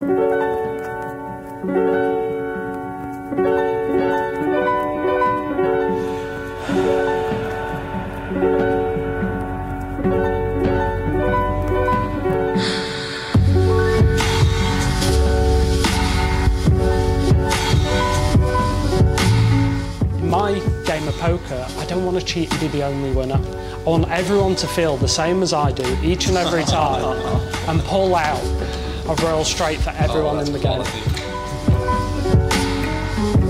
My game of poker, I don't want to cheat and be the only winner. I want everyone to feel the same as I do each and every time and pull out a royal straight for everyone in the game.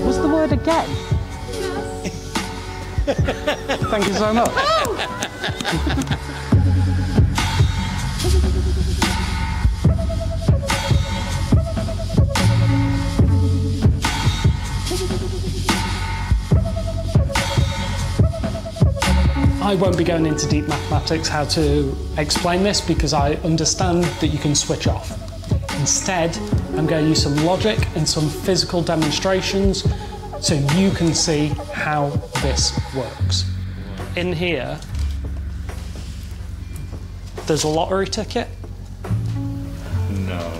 What's the word again? Thank you so much. I won't be going into deep mathematics how to explain this because I understand that you can switch off. Instead, I'm going to use some logic and some physical demonstrations so you can see how this works. In here, there's a lottery ticket. No.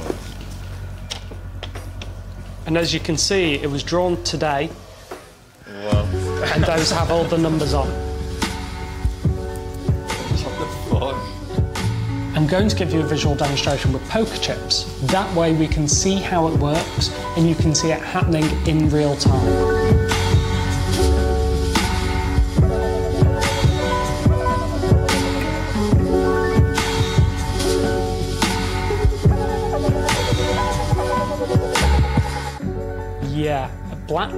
And as you can see, it was drawn today. What? And those have all the numbers on. I'm going to give you a visual demonstration with poker chips. That way we can see how it works and you can see it happening in real time. Yeah, black.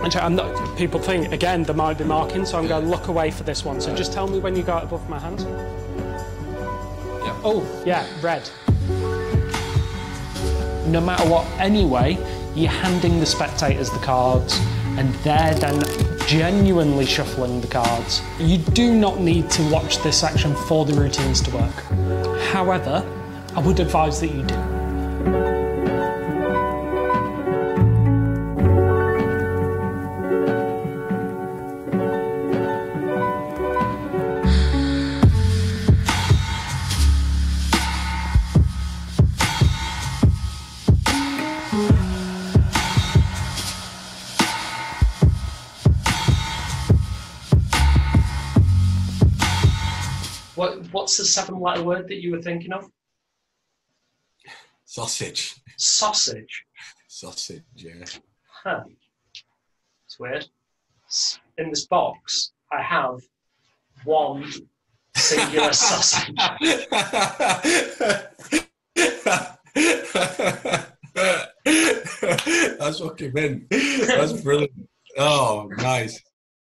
Actually, I'm not, people think, again, there might be marking, so I'm going to look away for this one. So just tell me when you got it above my hand. Yeah. Oh, yeah, red. No matter what, anyway, you're handing the spectators the cards, and they're then genuinely shuffling the cards. You do not need to watch this section for the routines to work. However, I would advise that you do. What's the 7-letter word that you were thinking of? Sausage. Sausage? Sausage, yeah. Huh. It's weird. In this box, I have one singular sausage. That's fucking mint. That's brilliant. Oh, nice.